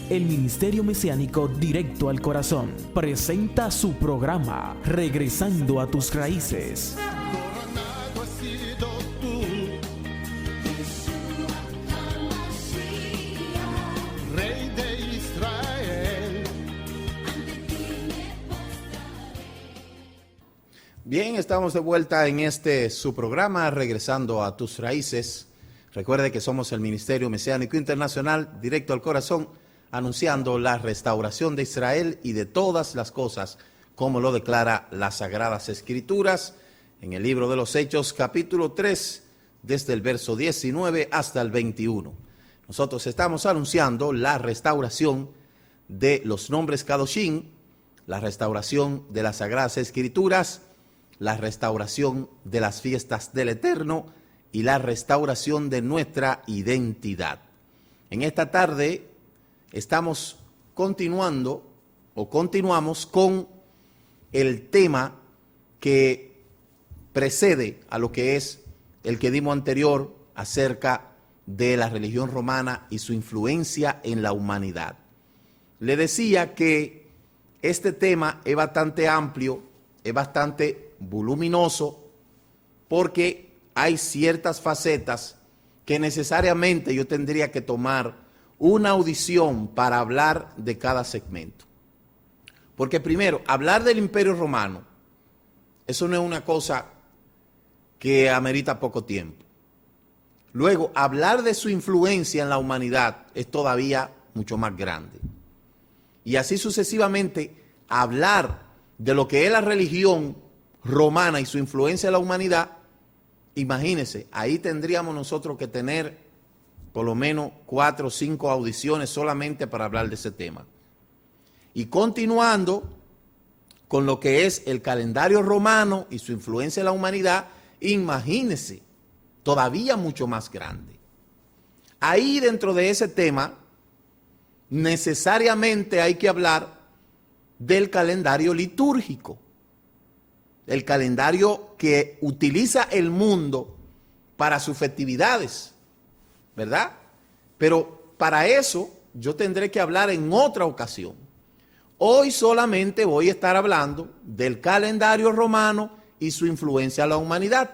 El Ministerio Mesiánico Directo al Corazón presenta su programa Regresando a tus Raíces. Coronado has sido tú, Rey de Israel. Bien, estamos de vuelta en su programa Regresando a tus Raíces. Recuerde que somos el Ministerio Mesiánico Internacional Directo al Corazón, anunciando la restauración de Israel y de todas las cosas, como lo declara las Sagradas Escrituras en el libro de los Hechos, capítulo 3, desde el verso 19 hasta el 21. Nosotros estamos anunciando la restauración de los nombres Kadoshim, la restauración de las Sagradas Escrituras, la restauración de las fiestas del Eterno y la restauración de nuestra identidad. En esta tarde estamos continuamos con el tema que precede a lo que es el que dimos anterior acerca de la religión romana y su influencia en la humanidad. Le decía que este tema es bastante amplio, es bastante voluminoso, porque hay ciertas facetas que necesariamente yo tendría que tomar una audición para hablar de cada segmento. Porque primero, hablar del Imperio Romano, eso no es una cosa que amerita poco tiempo. Luego, hablar de su influencia en la humanidad es todavía mucho más grande. Y así sucesivamente, hablar de lo que es la religión romana y su influencia en la humanidad, imagínense, ahí tendríamos nosotros que tener por lo menos 4 o 5 audiciones solamente para hablar de ese tema. Y continuando con lo que es el calendario romano y su influencia en la humanidad, imagínense, todavía mucho más grande. Ahí dentro de ese tema, necesariamente hay que hablar del calendario litúrgico. El calendario que utiliza el mundo para sus festividades, ¿verdad? Pero para eso yo tendré que hablar en otra ocasión. Hoy solamente voy a estar hablando del calendario romano y su influencia en la humanidad.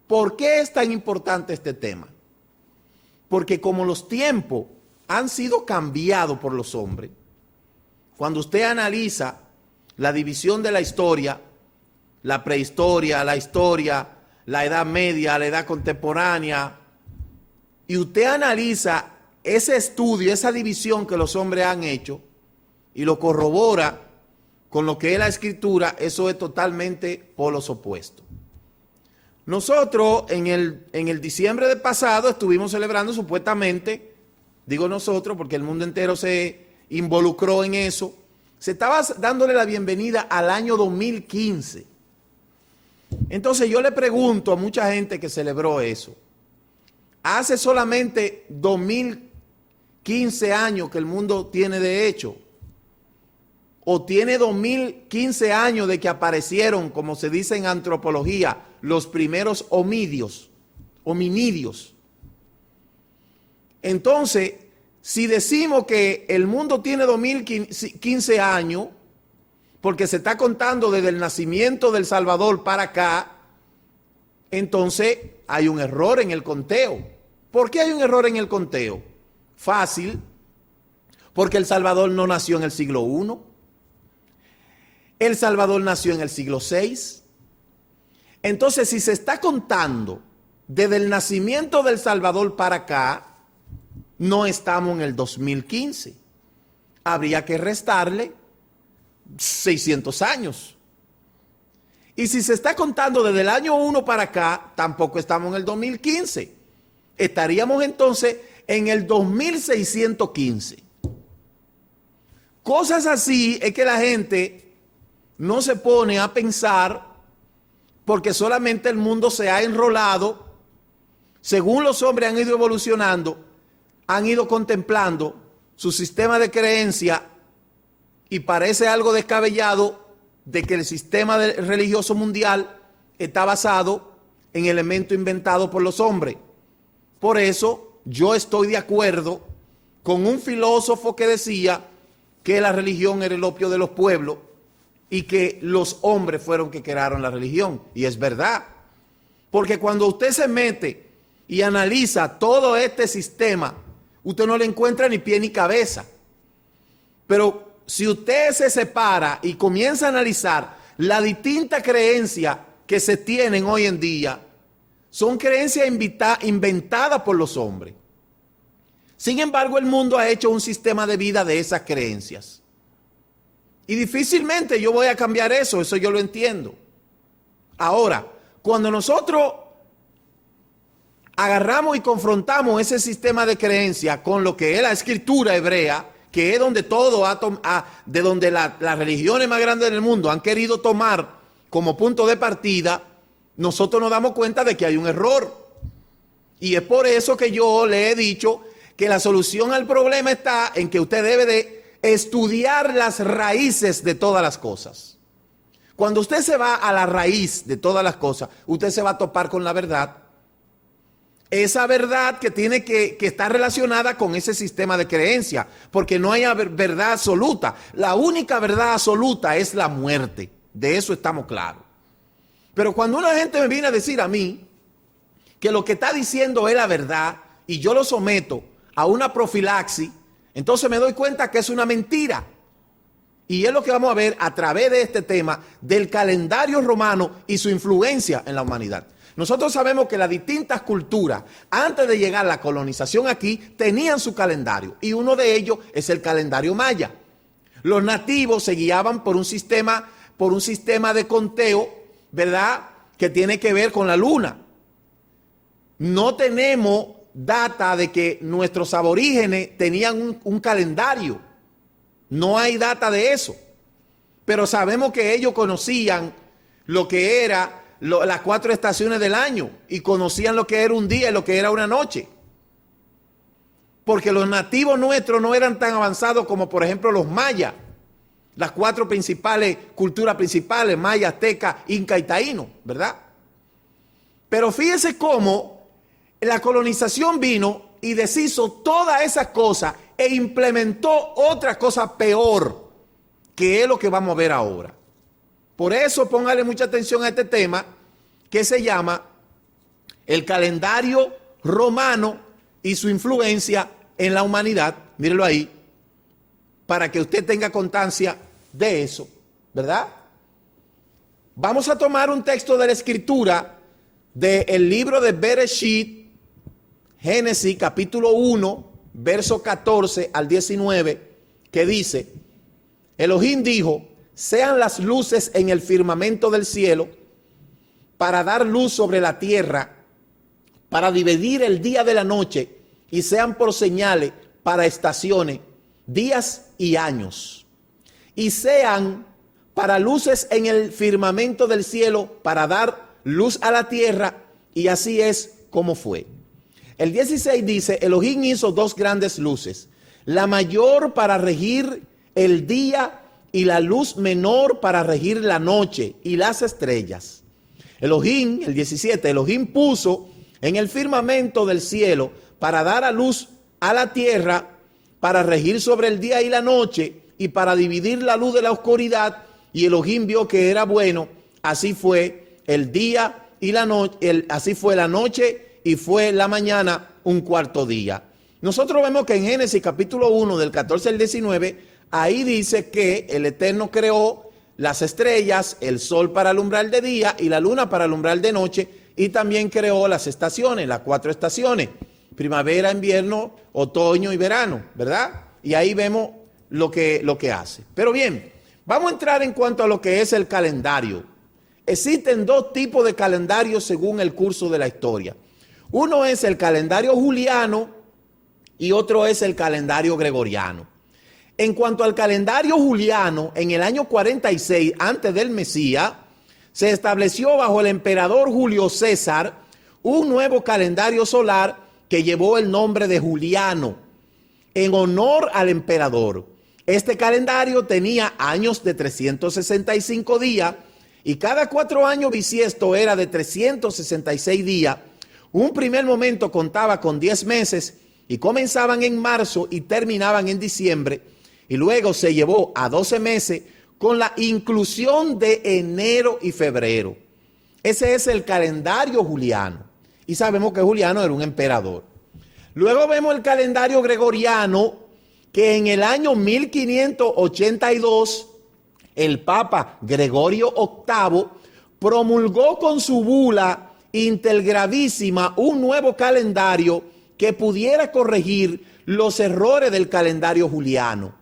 ¿Por qué es tan importante este tema? Porque como los tiempos han sido cambiados por los hombres, cuando usted analiza la división de la historia, la prehistoria, la historia, la Edad Media, la Edad Contemporánea, y usted analiza ese estudio, esa división que los hombres han hecho, y lo corrobora con lo que es la Escritura, eso es totalmente polos opuestos. Nosotros en el diciembre del pasado estuvimos celebrando supuestamente, digo nosotros porque el mundo entero se involucró en eso, se estaba dándole la bienvenida al año 2015. Entonces yo le pregunto a mucha gente que celebró eso, hace solamente 2015 años que el mundo tiene de hecho, o tiene 2015 años de que aparecieron, como se dice en antropología, los primeros hominidios. Entonces, si decimos que el mundo tiene 2015 años, porque se está contando desde el nacimiento del Salvador para acá, entonces hay un error en el conteo. ¿Por qué hay un error en el conteo? Fácil, porque el Salvador no nació en el siglo I, el Salvador nació en el siglo VI. Entonces, si se está contando desde el nacimiento del Salvador para acá, no estamos en el 2015. Habría que restarle 600 años. Y si se está contando desde el año 1 para acá, tampoco estamos en el 2015. Estaríamos entonces en el 2615. Cosas así es que la gente no se pone a pensar, porque solamente el mundo se ha enrolado, según los hombres han ido evolucionando, han ido contemplando su sistema de creencia, y parece algo descabellado de que el sistema religioso mundial está basado en elementos inventados por los hombres. Por eso yo estoy de acuerdo con un filósofo que decía que la religión era el opio de los pueblos y que los hombres fueron que crearon la religión. Y es verdad, porque cuando usted se mete y analiza todo este sistema, usted no le encuentra ni pie ni cabeza. Pero si usted se separa y comienza a analizar la distinta creencia que se tienen hoy en día, son creencias inventadas por los hombres. Sin embargo, el mundo ha hecho un sistema de vida de esas creencias. Y difícilmente yo voy a cambiar eso yo lo entiendo. Ahora, cuando nosotros agarramos y confrontamos ese sistema de creencias con lo que es la escritura hebrea, que es donde de donde las religiones más grandes del mundo han querido tomar como punto de partida, nosotros nos damos cuenta de que hay un error. Y es por eso que yo le he dicho que la solución al problema está en que usted debe de estudiar las raíces de todas las cosas. Cuando usted se va a la raíz de todas las cosas, usted se va a topar con la verdad. Esa verdad que tiene que estar relacionada con ese sistema de creencia, porque no hay verdad absoluta. La única verdad absoluta es la muerte. De eso estamos claros. Pero cuando una gente me viene a decir a mí que lo que está diciendo es la verdad y yo lo someto a una profilaxis, entonces me doy cuenta que es una mentira. Y es lo que vamos a ver a través de este tema del calendario romano y su influencia en la humanidad. Nosotros sabemos que las distintas culturas, antes de llegar a la colonización aquí, tenían su calendario. Y uno de ellos es el calendario maya. Los nativos se guiaban por un sistema de conteo, ¿verdad?, que tiene que ver con la luna. No tenemos data de que nuestros aborígenes tenían un calendario. No hay data de eso. Pero sabemos que ellos conocían lo que era las 4 estaciones del año y conocían lo que era un día y lo que era una noche. Porque los nativos nuestros no eran tan avanzados como, por ejemplo, los mayas. Las 4 principales culturas principales, maya, azteca, inca y taíno, ¿verdad? Pero fíjese cómo la colonización vino y deshizo todas esas cosas e implementó otra cosa peor, que es lo que vamos a ver ahora. Por eso póngale mucha atención a este tema que se llama el calendario romano y su influencia en la humanidad. Mírelo ahí, para que usted tenga constancia de eso, ¿verdad? Vamos a tomar un texto de la escritura del libro de Bereshit, Génesis capítulo 1, verso 14 al 19, que dice: Elohim dijo, sean las luces en el firmamento del cielo para dar luz sobre la tierra, para dividir el día de la noche, y sean por señales para estaciones, días y años. Y sean para luces en el firmamento del cielo para dar luz a la tierra, y así es como fue. El 16 dice: Elohim hizo 2 grandes luces, la mayor para regir el día y la luz menor para regir la noche y las estrellas. Elohim, el 17, Elohim puso en el firmamento del cielo para dar a luz a la tierra, para regir sobre el día y la noche y para dividir la luz de la oscuridad. Y Elohim vio que era bueno, así fue el día y la noche, así fue la noche y fue la mañana un cuarto día. Nosotros vemos que en Génesis capítulo 1 del 14 al 19, ahí dice que el Eterno creó las estrellas, el sol para alumbrar de día y la luna para alumbrar de noche, y también creó las estaciones, las 4 estaciones, primavera, invierno, otoño y verano, ¿verdad? Y ahí vemos lo que hace. Pero bien, vamos a entrar en cuanto a lo que es el calendario. Existen 2 tipos de calendarios según el curso de la historia. Uno es el calendario juliano y otro es el calendario gregoriano. En cuanto al calendario juliano, en el año 46 antes del Mesías, se estableció bajo el emperador Julio César un nuevo calendario solar que llevó el nombre de Juliano, en honor al emperador. Este calendario tenía años de 365 días y cada 4 años bisiesto era de 366 días. Un primer momento contaba con 10 meses y comenzaban en marzo y terminaban en diciembre, y luego se llevó a 12 meses con la inclusión de enero y febrero. Ese es el calendario juliano, y sabemos que Juliano era un emperador. Luego vemos el calendario gregoriano, que en el año 1582 el Papa Gregorio VIII promulgó con su bula Intergravísima un nuevo calendario que pudiera corregir los errores del calendario juliano.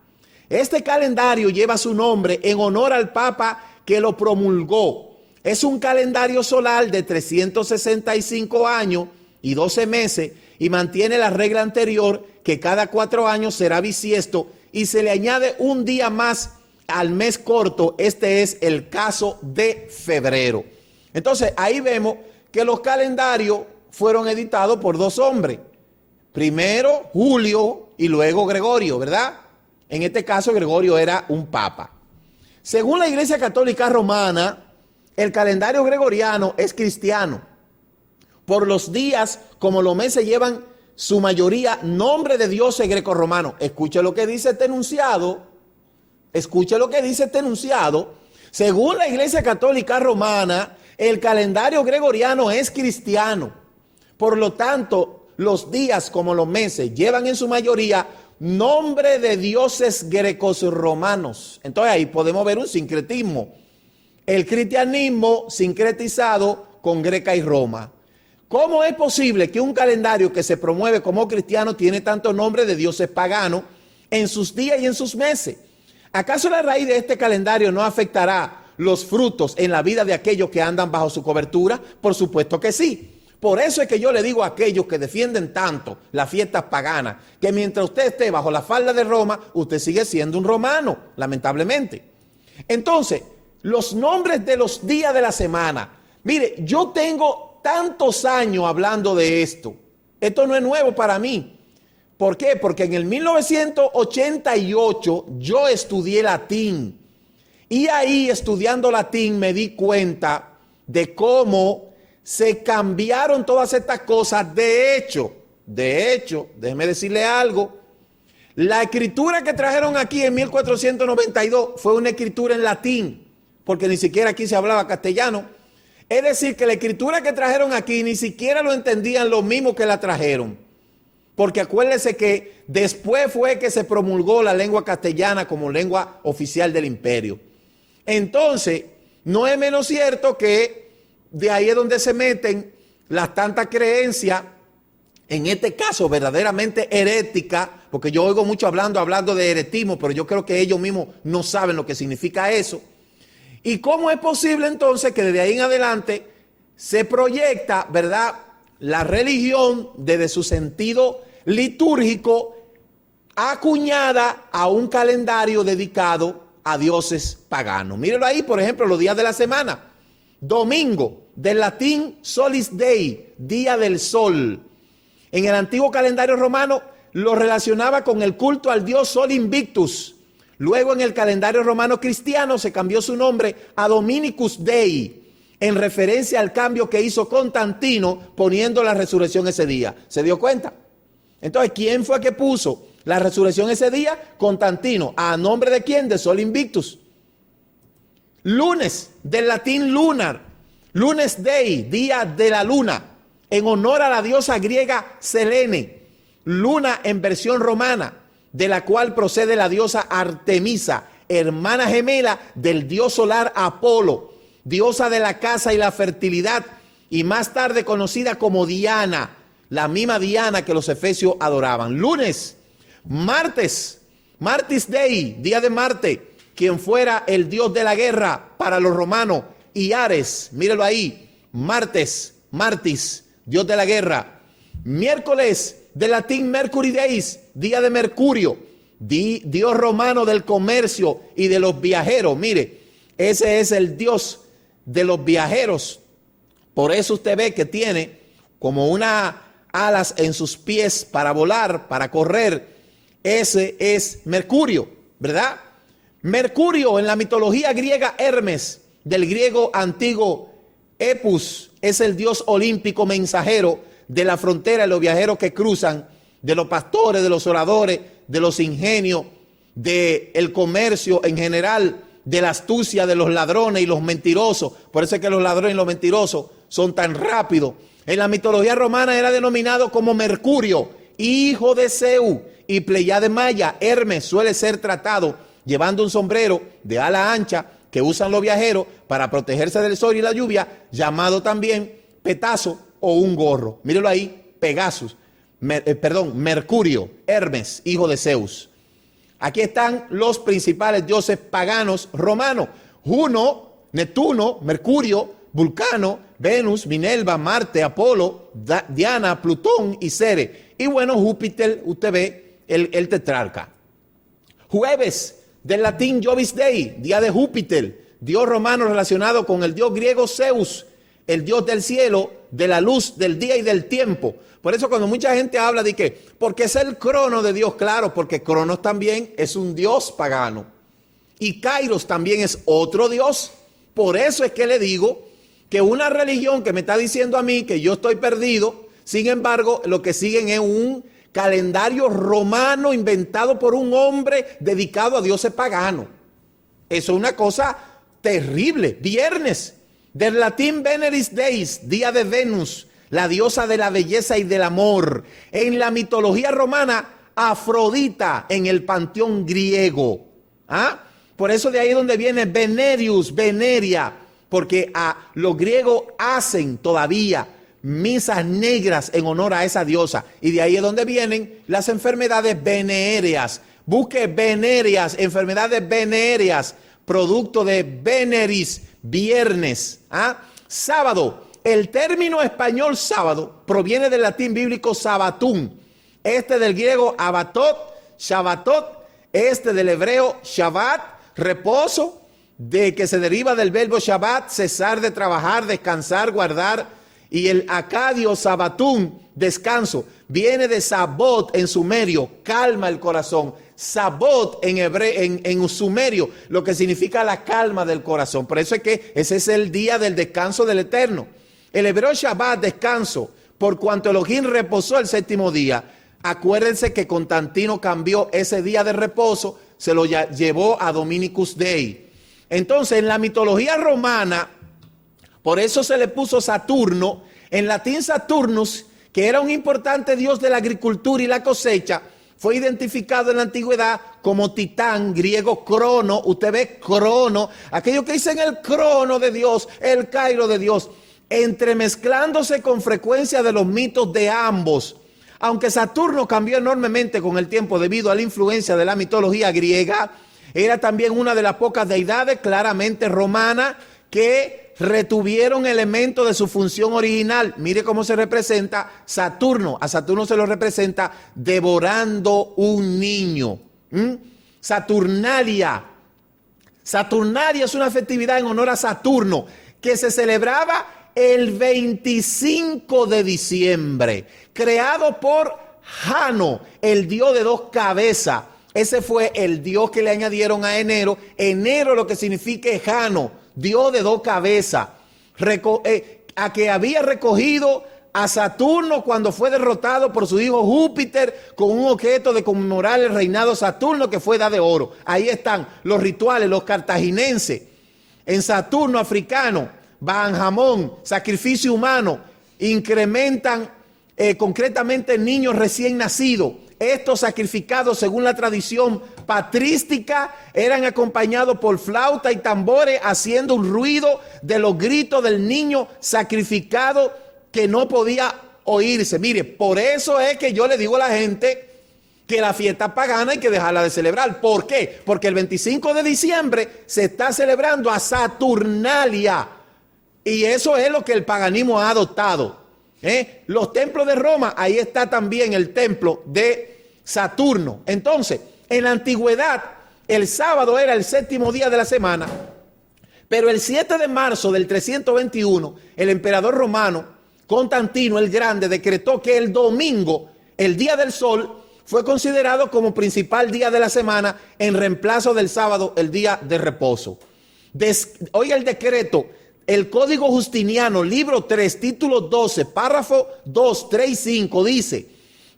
Este calendario lleva su nombre en honor al Papa que lo promulgó. Es un calendario solar de 365 años y 12 meses y mantiene la regla anterior que cada 4 años será bisiesto y se le añade un día más al mes corto. Este es el caso de febrero. Entonces ahí vemos que los calendarios fueron editados por 2 hombres. Primero Julio y luego Gregorio, ¿verdad? En este caso Gregorio era un papa. Según la Iglesia Católica Romana, el calendario gregoriano es cristiano. Por los días, como los meses llevan su mayoría nombre de dioses grecorromanos. Escuche lo que dice este enunciado. Escuche lo que dice este enunciado. Según la Iglesia Católica Romana, el calendario gregoriano es cristiano. Por lo tanto, los días como los meses llevan en su mayoría nombre de dioses grecos romanos. Entonces ahí podemos ver un sincretismo. El cristianismo sincretizado con Grecia y Roma. ¿Cómo es posible que un calendario que se promueve como cristiano tiene tantos nombres de dioses paganos en sus días y en sus meses? ¿Acaso la raíz de este calendario no afectará los frutos en la vida de aquellos que andan bajo su cobertura? Por supuesto que sí. Por eso es que yo le digo a aquellos que defienden tanto las fiestas paganas, que mientras usted esté bajo la falda de Roma, usted sigue siendo un romano, lamentablemente. Entonces, los nombres de los días de la semana. Mire, yo tengo tantos años hablando de esto. Esto no es nuevo para mí. ¿Por qué? Porque en el 1988 yo estudié latín. Y ahí, estudiando latín, me di cuenta de cómo se cambiaron todas estas cosas. De hecho, déjeme decirle algo. La escritura que trajeron aquí en 1492 fue una escritura en latín, porque ni siquiera aquí se hablaba castellano. Es decir, que la escritura que trajeron aquí ni siquiera lo entendían los mismos que la trajeron. Porque acuérdense que después fue que se promulgó la lengua castellana como lengua oficial del imperio. Entonces, no es menos cierto que de ahí es donde se meten las tantas creencias, en este caso verdaderamente heréticas, porque yo oigo mucho hablando de heretismo, pero yo creo que ellos mismos no saben lo que significa eso. ¿Y cómo es posible entonces que desde ahí en adelante se proyecta, verdad, la religión desde su sentido litúrgico acuñada a un calendario dedicado a dioses paganos? Mírenlo ahí, por ejemplo, los días de la semana. Domingo, del latín solis dei, día del sol. En el antiguo calendario romano lo relacionaba con el culto al dios Sol Invictus. Luego en el calendario romano cristiano se cambió su nombre a Dominicus Dei, en referencia al cambio que hizo Constantino poniendo la resurrección ese día. ¿Se dio cuenta? Entonces, ¿quién fue que puso la resurrección ese día? Constantino. ¿A nombre de quién? De Sol Invictus. Lunes, del latín lunar. Lunes Dei, día de la luna, en honor a la diosa griega Selene. Luna en versión romana, de la cual procede la diosa Artemisa, hermana gemela del dios solar Apolo, diosa de la casa y la fertilidad, y más tarde conocida como Diana, la misma Diana que los efesios adoraban. Lunes, martes, Martis Dei, día de Marte, quien fuera el dios de la guerra para los romanos, y Ares, míralo ahí, Martes, Martis, dios de la guerra. Miércoles, del latín Mercury Deis, día de Mercurio, dios romano del comercio y de los viajeros. Mire, ese es el dios de los viajeros. Por eso usted ve que tiene como unas alas en sus pies para volar, para correr. Ese es Mercurio, ¿verdad? Mercurio en la mitología griega Hermes, del griego antiguo Epus, es el dios olímpico mensajero de la frontera de los viajeros que cruzan de los pastores, de los oradores, de los ingenios, del comercio en general, de la astucia de los ladrones y los mentirosos. Por eso es que los ladrones y los mentirosos son tan rápidos. En la mitología romana era denominado como Mercurio, hijo de Zeus, y Pleiade Maya, Hermes, suele ser tratado llevando un sombrero de ala ancha que usan los viajeros para protegerse del sol y la lluvia, llamado también petazo o un gorro. Míralo ahí, Pegasus, Mercurio, Hermes, hijo de Zeus. Aquí están los principales dioses paganos romanos: Juno, Neptuno, Mercurio, Vulcano, Venus, Minerva, Marte, Apolo, Diana, Plutón y Ceres. Y bueno, Júpiter, usted ve el tetrarca. Jueves, del latín Jovis Dei, día de Júpiter, dios romano relacionado con el dios griego Zeus, el dios del cielo, de la luz, del día y del tiempo. Por eso cuando mucha gente habla de que, porque es el Crono de Dios, claro, porque Cronos también es un dios pagano. Y Kairos también es otro dios. Por eso es que le digo que una religión que me está diciendo a mí que yo estoy perdido, sin embargo, lo que siguen es un calendario romano inventado por un hombre dedicado a dioses paganos. Eso es una cosa terrible. Viernes, del latín Veneris Deis, día de Venus, la diosa de la belleza y del amor. En la mitología romana, Afrodita en el panteón griego. Por eso de ahí es donde viene Venerius, Veneria, porque los griegos hacen todavía misas negras en honor a esa diosa. Y de ahí es donde vienen las enfermedades venéreas. Busque venéreas, enfermedades venéreas, producto de Veneris, viernes. Sábado. El término español sábado proviene del latín bíblico sabatum, del griego abatot, shabbatot, del hebreo shabbat, reposo, de que se deriva del verbo shabbat, cesar de trabajar, descansar, guardar, y el acadio sabatum, descanso, viene de sabot en sumerio, calma el corazón. Sabot en sumerio, lo que significa la calma del corazón. Por eso es que ese es el día del descanso del Eterno. El hebreo Shabbat, descanso, por cuanto Elohim reposó el séptimo día. Acuérdense que Constantino cambió ese día de reposo, se lo llevó a Dominicus Dei. Entonces, en la mitología romana, por eso se le puso Saturno, en latín Saturnus, que era un importante dios de la agricultura y la cosecha, fue identificado en la antigüedad como Titán, griego Crono. Usted ve Crono, aquellos que dicen el Crono de Dios, el Cairo de Dios, entremezclándose con frecuencia de los mitos de ambos. Aunque Saturno cambió enormemente con el tiempo debido a la influencia de la mitología griega, era también una de las pocas deidades claramente romanas que retuvieron elementos de su función original. Mire cómo se representa Saturno. A Saturno se lo representa devorando un niño. Saturnalia. Saturnalia es una festividad en honor a Saturno que se celebraba el 25 de diciembre, creado por Jano, el dios de dos cabezas. Ese fue el dios que le añadieron a enero. Enero lo que significa es Jano, dios de dos cabezas, a que había recogido a Saturno cuando fue derrotado por su hijo Júpiter con un objeto de conmemorar el reinado de Saturno que fue edad de oro. Ahí están los rituales, los cartaginenses. En Saturno africano, Banjamón, sacrificio humano, incrementan concretamente niños recién nacidos. Estos sacrificados, según la tradición patrística, eran acompañados por flauta y tambores, haciendo un ruido de los gritos del niño sacrificado que no podía oírse. Mire, por eso es que yo le digo a la gente que la fiesta pagana hay que dejarla de celebrar. ¿Por qué? Porque el 25 de diciembre se está celebrando a Saturnalia. Y eso es lo que el paganismo ha adoptado. Los templos de Roma, ahí está también el templo de Saturno. Entonces, en la antigüedad, el sábado era el séptimo día de la semana, pero el 7 de marzo del 321, el emperador romano, Constantino el Grande, decretó que el domingo, el día del sol, fue considerado como principal día de la semana en reemplazo del sábado, el día de reposo. Oiga el decreto. El Código Justiniano, libro 3, título 12, párrafo 2, 3 y 5, dice: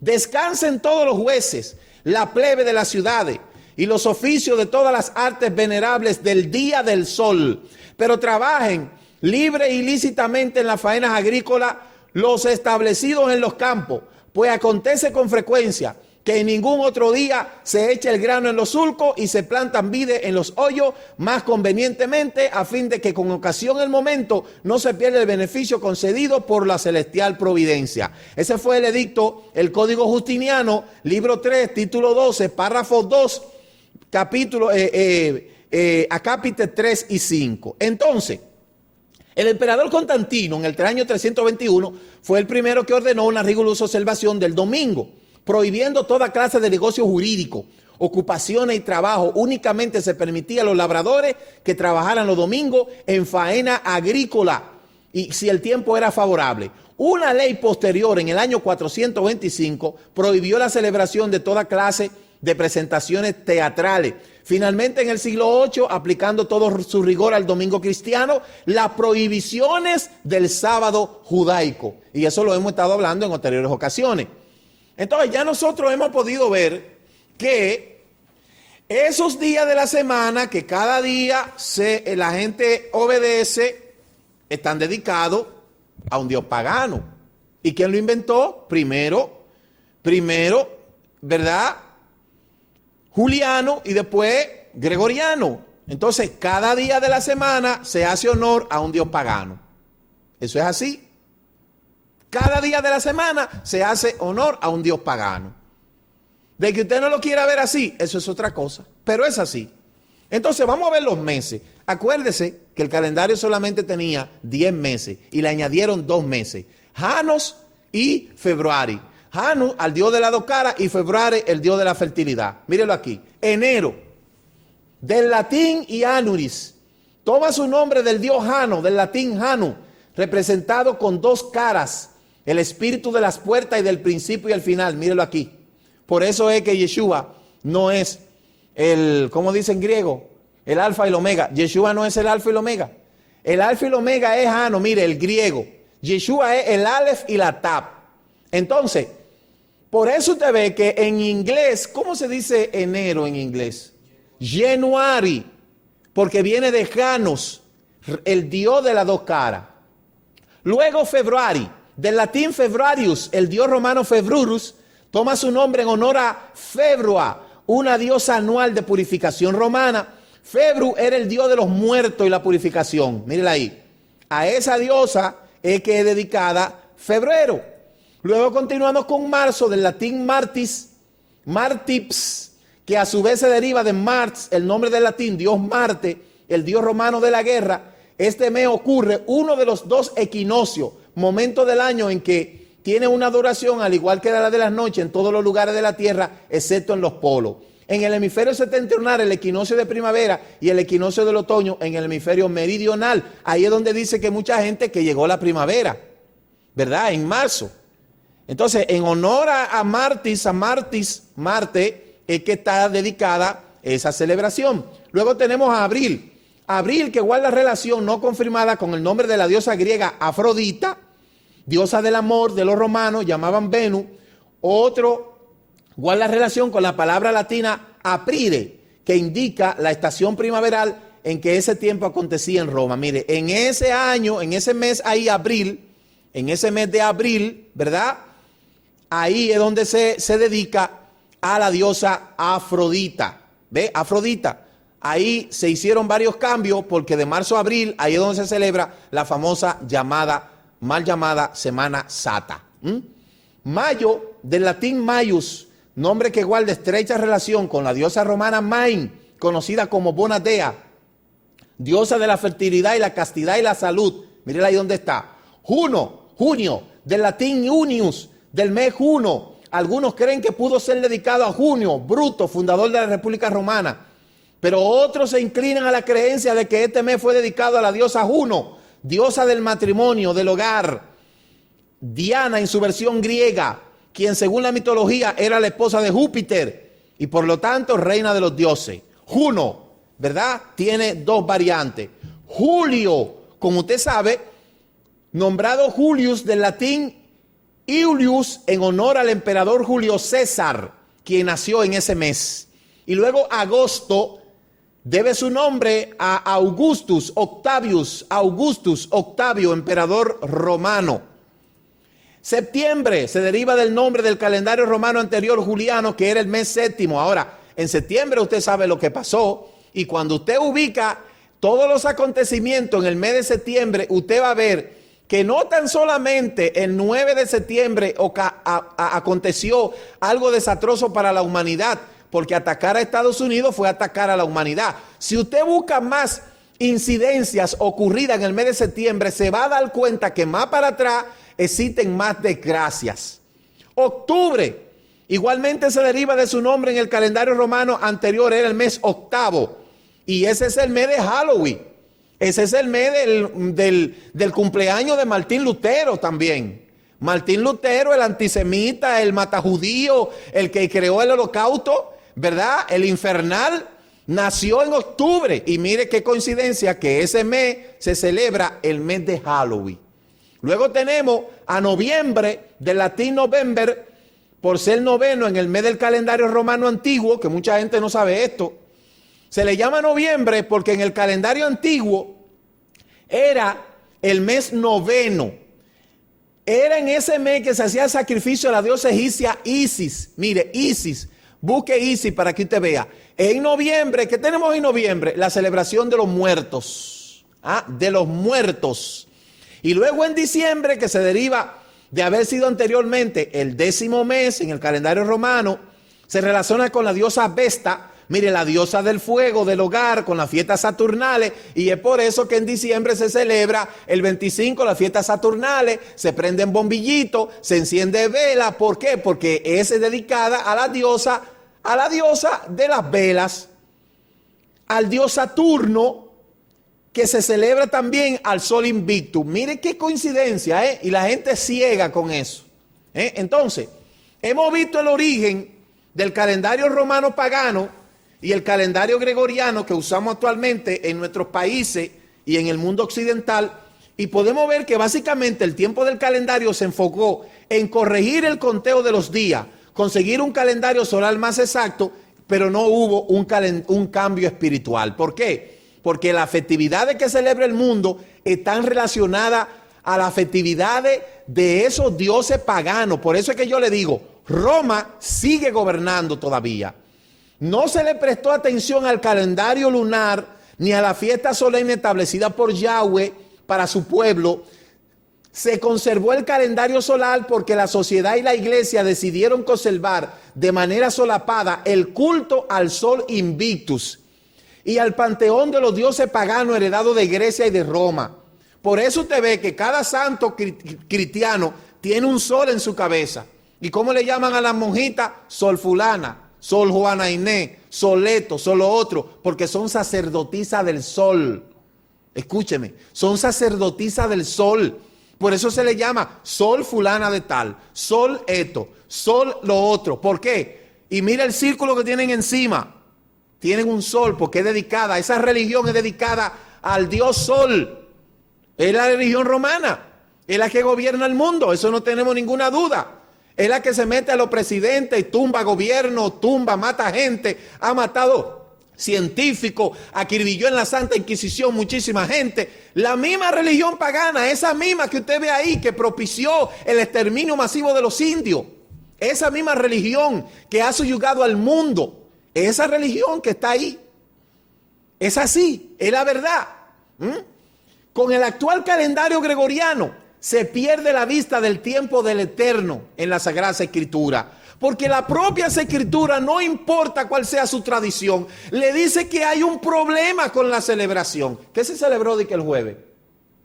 Descansen todos los jueces, la plebe de las ciudades y los oficios de todas las artes venerables del día del sol, pero trabajen libre y lícitamente en las faenas agrícolas los establecidos en los campos, pues acontece con frecuencia que en ningún otro día se echa el grano en los surcos y se plantan vides en los hoyos más convenientemente, a fin de que con ocasión del momento no se pierda el beneficio concedido por la celestial providencia. Ese fue el edicto, el Código Justiniano, libro 3, título 12, párrafo 2, capítulo, acápites 3 y 5. Entonces, el emperador Constantino, en el año 321, fue el primero que ordenó una rigurosa observación del domingo, prohibiendo toda clase de negocio jurídico, ocupaciones y trabajo. Únicamente se permitía a los labradores que trabajaran los domingos en faena agrícola y si el tiempo era favorable. Una ley posterior, en el año 425, prohibió la celebración de toda clase de presentaciones teatrales. Finalmente, en el siglo VIII, aplicando todo su rigor al domingo cristiano, las prohibiciones del sábado judaico. Y eso lo hemos estado hablando en anteriores ocasiones. Entonces ya nosotros hemos podido ver que esos días de la semana, que cada día la gente obedece, están dedicados a un dios pagano. ¿Y quién lo inventó? Primero, ¿verdad? Juliano y después Gregoriano. Entonces cada día de la semana se hace honor a un dios pagano. Eso es así. Cada día de la semana se hace honor a un dios pagano. De que usted no lo quiera ver así, eso es otra cosa, pero es así. Entonces vamos a ver los meses. Acuérdese que el calendario solamente tenía 10 meses y le añadieron 2 meses. Janos y Februari. Janus al dios de las dos caras y Februari el dios de la fertilidad. Mírelo aquí. Enero, del latín Januaris, toma su nombre del dios Jano, del latín Janus, representado con 2 caras. El espíritu de las puertas y del principio y el final. Mírelo aquí. Por eso es que Yeshua no es el, ¿cómo dice en griego? El alfa y el omega. Yeshua no es el alfa y el omega. El alfa y el omega es Jano, mire, el griego. Yeshua es el alef y la tab. Entonces, por eso usted ve que en inglés, ¿cómo se dice enero en inglés? January, porque viene de Janus, el dios de las dos caras. Luego Februari. Del latín Februarius, el dios romano Februrus, toma su nombre en honor a Februa, una diosa anual de purificación romana. Febru era el dios de los muertos y la purificación. Mírela ahí. A esa diosa es que es dedicada febrero. Luego continuamos con marzo, del latín martis, martips, que a su vez se deriva de Mars, el nombre del latín, dios Marte, el dios romano de la guerra. Este mes ocurre uno de los 2 equinoccios, momento del año en que tiene una duración al igual que la de las noches en todos los lugares de la tierra, excepto en los polos. En el hemisferio septentrional, el equinoccio de primavera y el equinoccio del otoño en el hemisferio meridional. Ahí es donde dice que mucha gente que llegó la primavera, ¿verdad? En marzo. Entonces, en honor a Marte, es que está dedicada esa celebración. Luego tenemos a abril. Abril, que guarda relación no confirmada con el nombre de la diosa griega Afrodita, diosa del amor de los romanos, llamaban Venus. Otro guarda relación con la palabra latina aprire, que indica la estación primaveral en que ese tiempo acontecía en Roma. Mire, en ese año, en ese mes ahí, abril, en ese mes de abril, ¿verdad? Ahí es donde se dedica a la diosa Afrodita. ¿Ve? Afrodita. Ahí se hicieron varios cambios porque de marzo a abril, ahí es donde se celebra la famosa mal llamada Semana Santa. Mayo, del latín Maius, nombre que guarda estrecha relación con la diosa romana Main, conocida como Bonadea, diosa de la fertilidad y la castidad y la salud. Mírela ahí donde está. Junio, del latín Junius, del mes Juno. Algunos creen que pudo ser dedicado a Junio, Bruto, fundador de la República Romana. Pero otros se inclinan a la creencia de que este mes fue dedicado a la diosa Juno, diosa del matrimonio, del hogar. Diana en su versión griega, quien según la mitología era la esposa de Júpiter y por lo tanto reina de los dioses. Juno, ¿verdad? Tiene 2 variantes. Julio, como usted sabe, nombrado Julius del latín Iulius en honor al emperador Julio César, quien nació en ese mes. Y luego agosto debe su nombre a Augustus Octavio, emperador romano. Septiembre se deriva del nombre del calendario romano anterior juliano, que era el mes séptimo. Ahora, en septiembre usted sabe lo que pasó, y cuando usted ubica todos los acontecimientos en el mes de septiembre, usted va a ver que no tan solamente el 9 de septiembre aconteció algo desastroso para la humanidad, porque atacar a Estados Unidos fue atacar a la humanidad. Si usted busca más incidencias ocurridas en el mes de septiembre, se va a dar cuenta que más para atrás existen más desgracias. Octubre, igualmente se deriva de su nombre en el calendario romano anterior, era el mes octavo, y ese es el mes de Halloween. Ese es el mes del cumpleaños de Martín Lutero también. Martín Lutero, el antisemita, el matajudío, el que creó el holocausto, ¿verdad? El infernal, nació en octubre. Y mire qué coincidencia que ese mes se celebra el mes de Halloween. Luego tenemos a noviembre, del latín November, por ser noveno en el mes del calendario romano antiguo, que mucha gente no sabe esto. Se le llama noviembre porque en el calendario antiguo era el mes noveno. Era en ese mes que se hacía el sacrificio a la diosa egipcia Isis. Mire, Isis, busque Isis para que usted vea. En noviembre, ¿qué tenemos en noviembre? La celebración de los muertos. De los muertos. Y luego en diciembre, que se deriva de haber sido anteriormente el 10º mes en el calendario romano, se relaciona con la diosa Vesta. Mire, la diosa del fuego, del hogar, con las fiestas saturnales, y es por eso que en diciembre se celebra el 25, las fiestas saturnales, se prenden bombillitos, se enciende vela. ¿Por qué? Porque es dedicada a la diosa de las velas, al dios Saturno, que se celebra también al sol invictus. Mire qué coincidencia, y la gente ciega con eso. Entonces, hemos visto el origen del calendario romano pagano y el calendario gregoriano que usamos actualmente en nuestros países y en el mundo occidental, y podemos ver que básicamente el tiempo del calendario se enfocó en corregir el conteo de los días, conseguir un calendario solar más exacto, pero no hubo un cambio espiritual. ¿Por qué? Porque las festividades que celebra el mundo están relacionadas a las festividades de esos dioses paganos. Por eso es que yo le digo, Roma sigue gobernando todavía. No se le prestó atención al calendario lunar ni a la fiesta solemne establecida por Yahweh para su pueblo. Se conservó el calendario solar porque la sociedad y la iglesia decidieron conservar de manera solapada el culto al sol invictus y al panteón de los dioses paganos heredados de Grecia y de Roma. Por eso usted ve que cada santo cristiano tiene un sol en su cabeza. ¿Y cómo le llaman a las monjitas? Sol fulana, Sol Juana Inés, Soleto, Sol lo otro, porque son sacerdotisas del sol. Escúcheme, son sacerdotisas del sol. Por eso se le llama Sol fulana de tal, Sol esto, Sol lo otro. ¿Por qué? Y mira el círculo que tienen encima. Tienen un sol porque es dedicada, esa religión es dedicada al dios Sol. Es la religión romana, es la que gobierna el mundo, eso no tenemos ninguna duda. Es la que se mete a los presidentes y tumba gobierno, mata gente, ha matado científicos, acribilló en la Santa Inquisición muchísima gente. La misma religión pagana, esa misma que usted ve ahí, que propició el exterminio masivo de los indios. Esa misma religión que ha subyugado al mundo, esa religión que está ahí. Es así, es la verdad. Con el actual calendario gregoriano, se pierde la vista del tiempo del eterno en la Sagrada Escritura. Porque la propia Escritura, no importa cuál sea su tradición, le dice que hay un problema con la celebración. ¿Qué se celebró de que el jueves?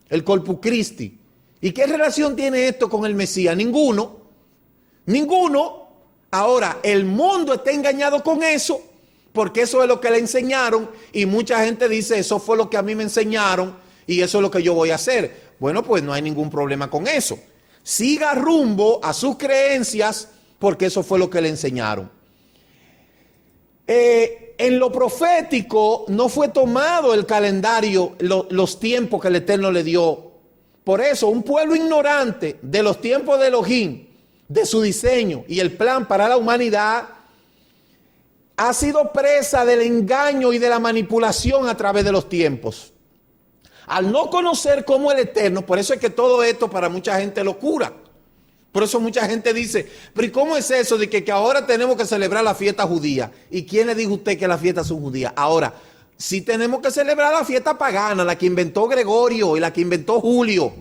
El Corpus Christi. ¿Y qué relación tiene esto con el Mesías? Ninguno. Ahora, el mundo está engañado con eso, porque eso es lo que le enseñaron, y mucha gente dice, eso fue lo que a mí me enseñaron, y eso es lo que yo voy a hacer. Bueno, pues no hay ningún problema con eso. Siga rumbo a sus creencias, porque eso fue lo que le enseñaron. En lo profético no fue tomado el calendario, los tiempos que el Eterno le dio. Por eso, un pueblo ignorante de los tiempos de Elohim de su diseño y el plan para la humanidad, ha sido presa del engaño y de la manipulación a través de los tiempos. Al no conocer cómo el Eterno, por eso es que todo esto para mucha gente es locura. Por eso mucha gente dice, pero ¿y cómo es eso de que ahora tenemos que celebrar la fiesta judía? ¿Y quién le dijo a usted que las fiestas son judías? Ahora, sí tenemos que celebrar la fiesta pagana, la que inventó Gregorio y la que inventó Julio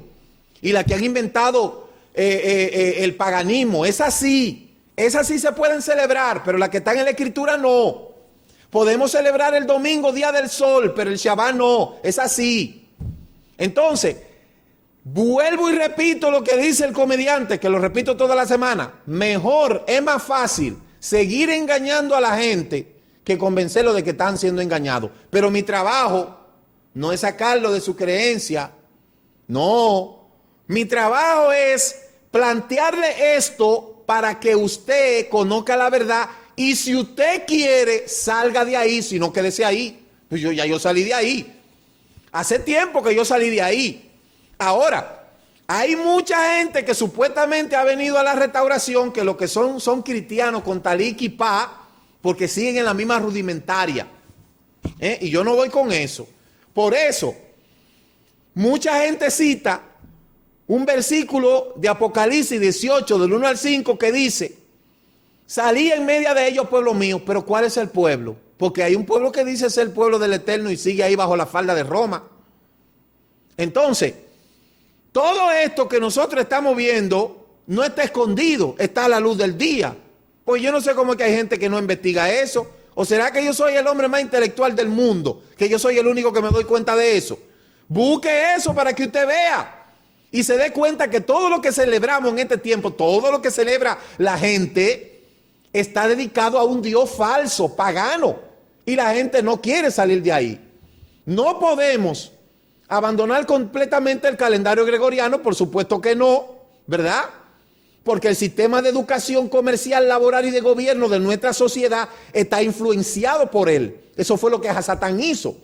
y la que han inventado el paganismo. Esas sí se pueden celebrar, pero las que están en la Escritura no. Podemos celebrar el domingo, día del sol, pero el Shabbat no. Es así. Entonces, vuelvo y repito lo que dice el comediante, que lo repito toda la semana. Mejor, es más fácil seguir engañando a la gente que convencerlo de que están siendo engañados. Pero mi trabajo no es sacarlo de su creencia. No. Mi trabajo es plantearle esto para que usted conozca la verdad. Y si usted quiere, salga de ahí, si no, quédese ahí. Pues yo salí de ahí. Hace tiempo que yo salí de ahí. Ahora, hay mucha gente que supuestamente ha venido a la restauración, que lo que son cristianos con talí y kipá, porque siguen en la misma rudimentaria. Y yo no voy con eso. Por eso, mucha gente cita un versículo de Apocalipsis 18, del 1 al 5, que dice: salí en medio de ellos, pueblo mío. Pero ¿cuál es el pueblo? Porque hay un pueblo que dice ser el pueblo del Eterno y sigue ahí bajo la falda de Roma. Entonces, todo esto que nosotros estamos viendo no está escondido, está a la luz del día. Pues yo no sé cómo es que hay gente que no investiga eso. ¿O será que yo soy el hombre más intelectual del mundo? Que yo soy el único que me doy cuenta de eso. Busque eso para que usted vea y se dé cuenta que todo lo que celebramos en este tiempo, todo lo que celebra la gente, está dedicado a un Dios falso, pagano. Y la gente no quiere salir de ahí. No podemos abandonar completamente el calendario gregoriano, por supuesto que no, ¿verdad? Porque el sistema de educación comercial, laboral y de gobierno de nuestra sociedad está influenciado por él. Eso fue lo que Hasatán hizo.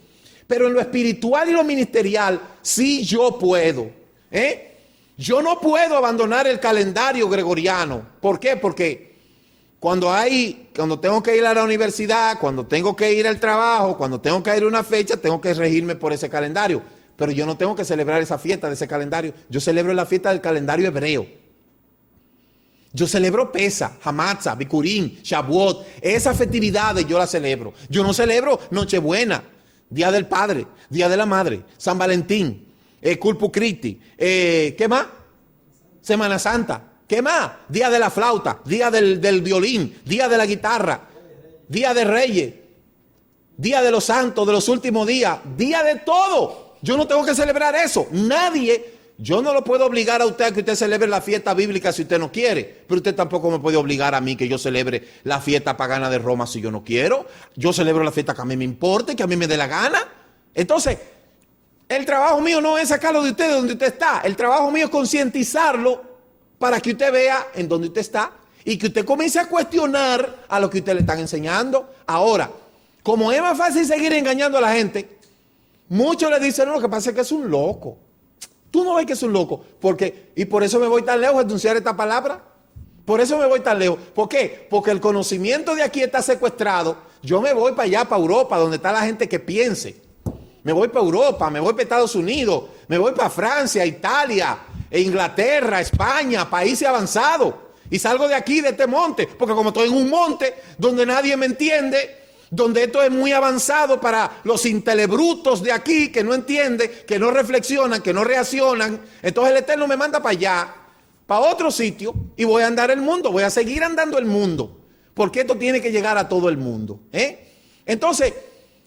Pero en lo espiritual y lo ministerial, sí yo puedo. Yo no puedo abandonar el calendario gregoriano. ¿Por qué? Porque cuando tengo que ir a la universidad, cuando tengo que ir al trabajo, cuando tengo que ir a una fecha, tengo que regirme por ese calendario. Pero yo no tengo que celebrar esa fiesta de ese calendario. Yo celebro la fiesta del calendario hebreo. Yo celebro Pesa, Hamatzah, Bikurim, Shavuot. Esas festividades yo las celebro. Yo no celebro Nochebuena, Día del Padre, Día de la Madre, San Valentín, Corpus Christi. ¿Qué más? Semana Santa. ¿Qué más? Día de la flauta, Día del violín, Día de la guitarra, Día de Reyes, Día de los Santos, de los últimos días, Día de todo. Yo no tengo que celebrar eso. Nadie. Yo no lo puedo obligar a usted a que usted celebre la fiesta bíblica si usted no quiere, pero usted tampoco me puede obligar a mí que yo celebre la fiesta pagana de Roma si yo no quiero. Yo celebro la fiesta que a mí me importe, que a mí me dé la gana. Entonces, el trabajo mío no es sacarlo de usted de donde usted está. El trabajo mío es concientizarlo para que usted vea en dónde usted está y que usted comience a cuestionar a lo que usted le están enseñando. Ahora, como es más fácil seguir engañando a la gente, muchos le dicen, no, lo que pasa es que es un loco. Tú no ves que es un loco, y por eso me voy tan lejos a anunciar esta palabra. Por eso me voy tan lejos. ¿Por qué? Porque el conocimiento de aquí está secuestrado. Yo me voy para allá, para Europa, donde está la gente que piense. Me voy para Europa, me voy para Estados Unidos, me voy para Francia, Italia, Inglaterra, España, países avanzados. Y salgo de aquí, de este monte, porque como estoy en un monte donde nadie me entiende, donde esto es muy avanzado para los intelebrutos de aquí que no entienden, que no reflexionan, que no reaccionan. Entonces el Eterno me manda para allá, para otro sitio, y voy a andar el mundo, voy a seguir andando el mundo, porque esto tiene que llegar a todo el mundo. Entonces,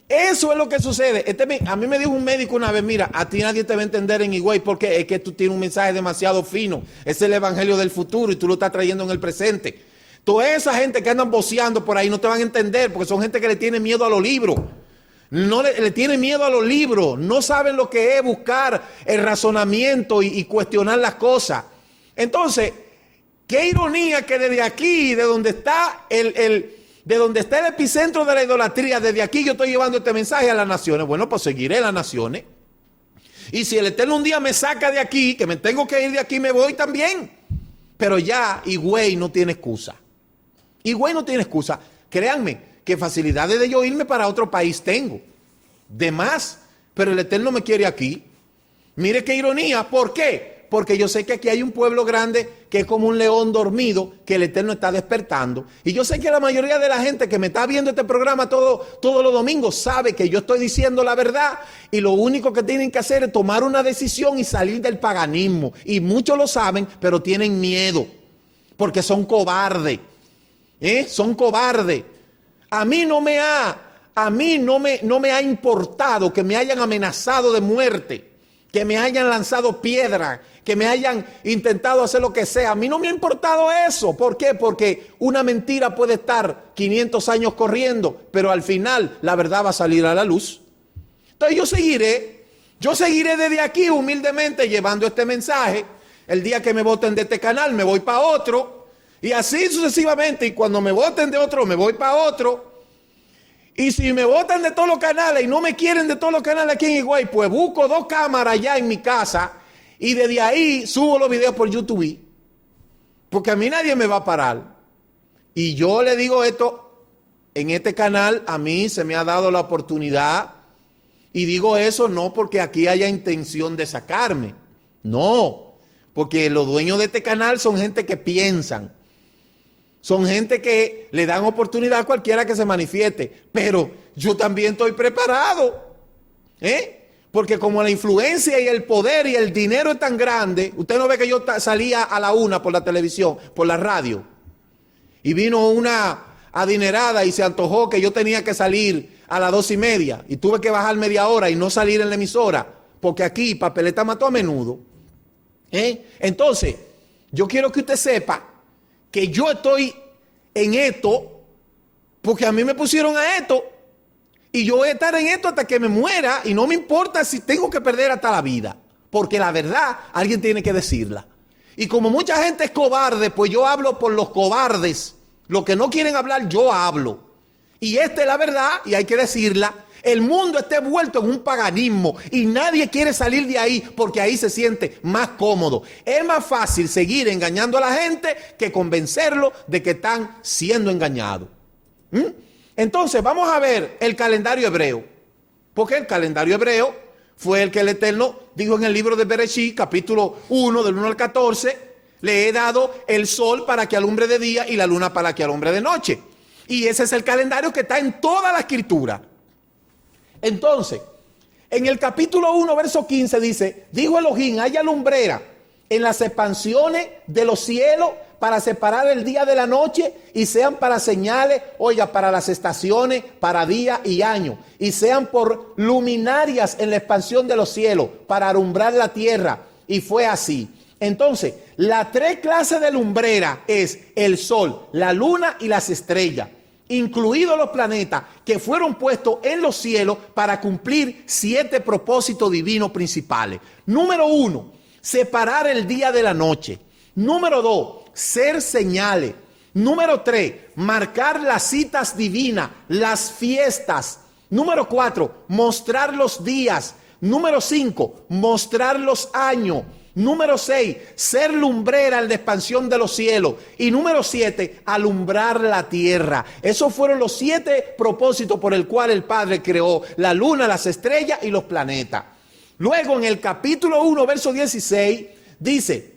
eso es lo que sucede. A mí me dijo un médico una vez, mira, a ti nadie te va a entender en Higüey porque es que tú tienes un mensaje demasiado fino. Es el evangelio del futuro y tú lo estás trayendo en el presente. Toda esa gente que andan voceando por ahí no te van a entender porque son gente que le tiene miedo a los libros. No le tiene miedo a los libros. No saben lo que es buscar el razonamiento y cuestionar las cosas. Entonces, qué ironía que desde aquí, de donde está el epicentro de la idolatría, desde aquí yo estoy llevando este mensaje a las naciones. Bueno, pues seguiré las naciones. Y si el Eterno un día me saca de aquí, que me tengo que ir de aquí, me voy también. Pero ya Higüey no tiene excusa. Higüey no tiene excusa. Créanme que facilidades de yo irme para otro país tengo. De más. Pero el Eterno me quiere aquí. Mire qué ironía. ¿Por qué? Porque yo sé que aquí hay un pueblo grande que es como un león dormido que el Eterno está despertando. Y yo sé que la mayoría de la gente que me está viendo este programa todos los domingos sabe que yo estoy diciendo la verdad y lo único que tienen que hacer es tomar una decisión y salir del paganismo. Y muchos lo saben, pero tienen miedo porque son cobardes. Son cobardes. A mí no me ha importado que me hayan amenazado de muerte, que me hayan lanzado piedra, que me hayan intentado hacer lo que sea. A mí no me ha importado eso. ¿Por qué? Porque una mentira puede estar 500 años corriendo, pero al final la verdad va a salir a la luz. Entonces yo seguiré desde aquí humildemente llevando este mensaje. El día que me voten de este canal me voy para otro y así sucesivamente. Y cuando me voten de otro me voy para otro. Y si me votan de todos los canales y no me quieren de todos los canales aquí en Higüey, pues busco 2 cámaras allá en mi casa y desde ahí subo los videos por YouTube. Porque a mí nadie me va a parar. Y yo le digo esto, en este canal a mí se me ha dado la oportunidad y digo eso no porque aquí haya intención de sacarme. No, porque los dueños de este canal son gente que piensan. Son gente que le dan oportunidad a cualquiera que se manifieste. Pero yo también estoy preparado. Porque como la influencia y el poder y el dinero es tan grande. Usted no ve que yo salía a la 1 por la televisión, por la radio. Y vino una adinerada y se antojó que yo tenía que salir a las 2:30. Y tuve que bajar media hora y no salir en la emisora. Porque aquí papeleta mató a menudo. Entonces, yo quiero que usted sepa que yo estoy en esto porque a mí me pusieron a esto y yo voy a estar en esto hasta que me muera y no me importa si tengo que perder hasta la vida, porque la verdad alguien tiene que decirla. Y como mucha gente es cobarde, pues yo hablo por los cobardes. Los que no quieren hablar, yo hablo. Y esta es la verdad y hay que decirla. El mundo está envuelto en un paganismo y nadie quiere salir de ahí porque ahí se siente más cómodo. Es más fácil seguir engañando a la gente que convencerlo de que están siendo engañados. Entonces vamos a ver el calendario hebreo. Porque el calendario hebreo fue el que el Eterno dijo en el libro de Bereshit, capítulo 1, del 1 al 14. Le he dado el sol para que alumbre de día y la luna para que alumbre de noche. Y ese es el calendario que está en toda la escritura. Entonces, en el capítulo 1, verso 15 dice, dijo Elohim, haya lumbrera en las expansiones de los cielos para separar el día de la noche y sean para señales, oiga, para las estaciones, para día y año, y sean por luminarias en la expansión de los cielos para alumbrar la tierra. Y fue así. Entonces, las 3 clases de lumbrera es el sol, la luna y las estrellas, incluidos los planetas que fueron puestos en los cielos para cumplir 7 propósitos divinos principales. Número 1, separar el día de la noche. Número 2, ser señales. Número 3, marcar las citas divinas, las fiestas. Número 4, mostrar los días. Número 5, mostrar los años. Número 6, ser lumbrera en la expansión de los cielos. Y número 7, alumbrar la tierra. Esos fueron los 7 propósitos por el cual el Padre creó la luna, las estrellas y los planetas. Luego en el capítulo 1, verso 16, dice,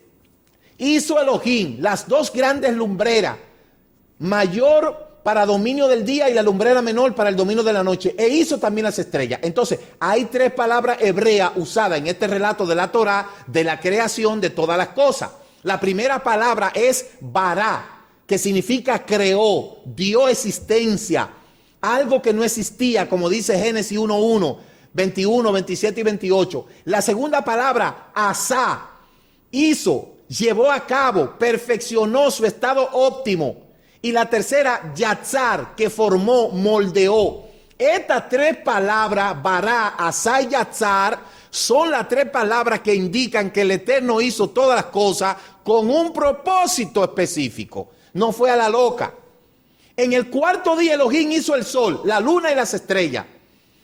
hizo Elohim las 2 grandes lumbreras, mayor para dominio del día y la lumbrera menor para el dominio de la noche. E hizo también las estrellas. Entonces, hay 3 palabras hebreas usadas en este relato de la Torá, de la creación de todas las cosas. La primera palabra es bará, que significa creó, dio existencia, algo que no existía, como dice Génesis 1:1, 21, 27 y 28. La segunda palabra, asá, hizo, llevó a cabo, perfeccionó su estado óptimo. Y la tercera, yatzar, que formó, moldeó. Estas 3 palabras, bará, asá y yatzar, son las 3 palabras que indican que el Eterno hizo todas las cosas con un propósito específico. No fue a la loca. En el 4º día Elohim hizo el sol, la luna y las estrellas.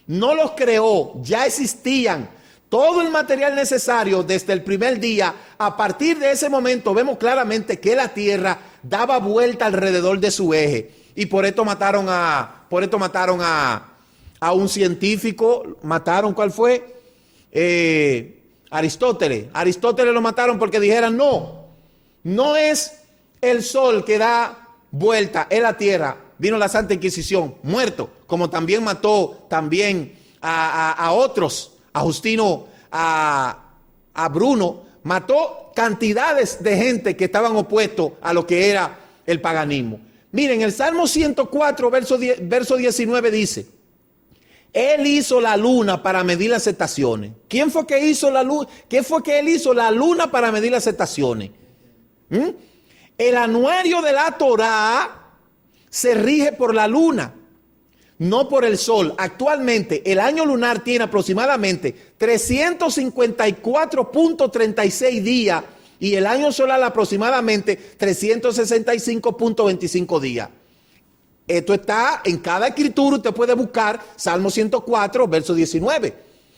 No los creó, ya existían. todo el material necesario desde el primer día. A partir de ese momento vemos claramente que la Tierra daba vuelta alrededor de su eje. Y por esto mataron a un científico. Mataron, ¿cuál fue? Aristóteles. Aristóteles lo mataron porque dijeran, no es el sol que da vuelta, es la Tierra. Vino la Santa Inquisición, muerto, como también mató a otros, a Justino, a Bruno, mató cantidades de gente que estaban opuestos a lo que era el paganismo. Miren, el Salmo 104, verso 19 dice, Él hizo la luna para medir las estaciones. ¿Quién fue que hizo la luna? ¿Qué fue que Él hizo la luna para medir las estaciones? El anuario de la Torá se rige por la luna, no por el sol. Actualmente el año lunar tiene aproximadamente 354.36 días y el año solar aproximadamente 365.25 días. Esto está en cada escritura, usted puede buscar Salmo 104, verso 19.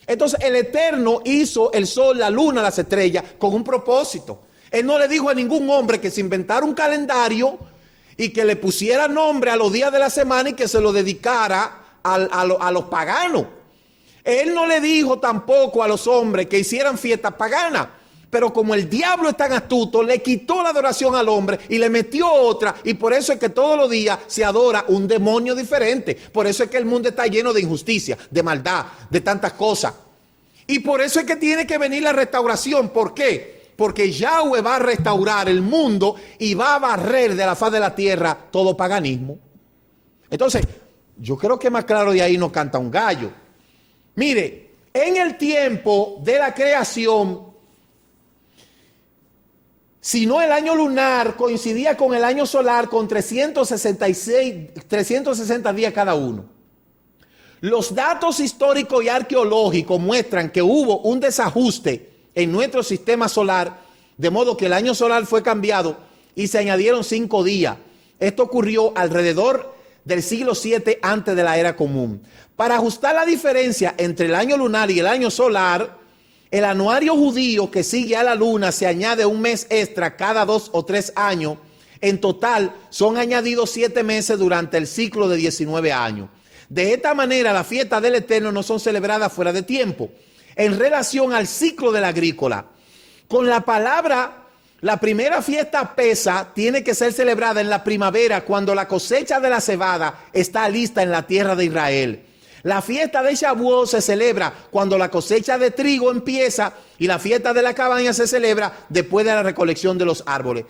Entonces el Eterno hizo el sol, la luna, las estrellas con un propósito. Él no le dijo a ningún hombre que se inventara un calendario y que le pusiera nombre a los días de la semana y que se lo dedicara a los paganos. Él no le dijo tampoco a los hombres que hicieran fiestas paganas. Pero como el diablo es tan astuto, le quitó la adoración al hombre y le metió otra. Y por eso es que todos los días se adora un demonio diferente. Por eso es que el mundo está lleno de injusticia, de maldad, de tantas cosas. Y por eso es que tiene que venir la restauración. ¿Por qué? Porque Yahweh va a restaurar el mundo y va a barrer de la faz de la tierra todo paganismo. Entonces, yo creo que más claro de ahí no canta un gallo. Mire, en el tiempo de la creación, si no el año lunar coincidía con el año solar con 360 días cada uno. Los datos históricos y arqueológicos muestran que hubo un desajuste en nuestro sistema solar, de modo que el año solar fue cambiado y se añadieron 5 días. Esto ocurrió alrededor del siglo 7 antes de la era común. Para ajustar la diferencia entre el año lunar y el año solar, el anuario judío que sigue a la luna se añade un mes extra cada 2 o 3 años. En total son añadidos 7 meses durante el ciclo de 19 años. De esta manera las fiestas del Eterno no son celebradas fuera de tiempo. En relación al ciclo del agrícola, con la palabra, la primera fiesta Pesa tiene que ser celebrada en la primavera cuando la cosecha de la cebada está lista en la tierra de Israel. La fiesta de Shavuot se celebra cuando la cosecha de trigo empieza y la fiesta de la cabaña se celebra después de la recolección de los árboles.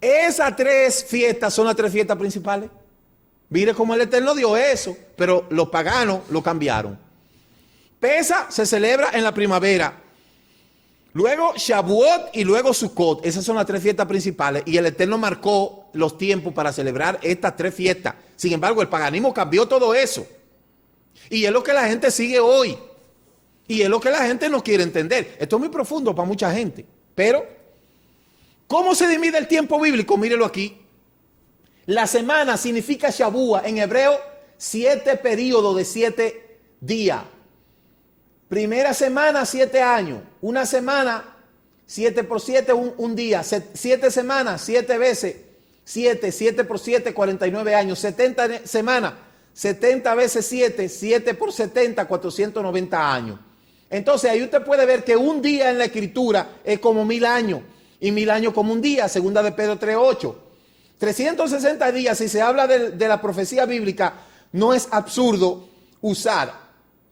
Esas 3 fiestas son las 3 fiestas principales. Mire cómo el Eterno dio eso, pero los paganos lo cambiaron. Pesa se celebra en la primavera, luego Shavuot y luego Sukkot. Esas son las 3 fiestas principales y el Eterno marcó los tiempos para celebrar estas 3 fiestas. Sin embargo, el paganismo cambió todo eso y es lo que la gente sigue hoy y es lo que la gente no quiere entender. Esto es muy profundo para mucha gente, pero ¿cómo se divide el tiempo bíblico? Mírelo aquí. La semana significa Shavuot en hebreo 7 periodos de 7 días. Primera semana, 7 años. Una semana, 7 por 7, un día. 7 semanas, 7 veces 7. 7 por 7, 49 años. 70 semanas, 70 veces 7. 7 por 70, 490 años. Entonces ahí usted puede ver que un día en la escritura es como 1000 años. Y 1000 años como un día, segunda de Pedro 3:8. 360 días, si se habla de la profecía bíblica, no es absurdo usar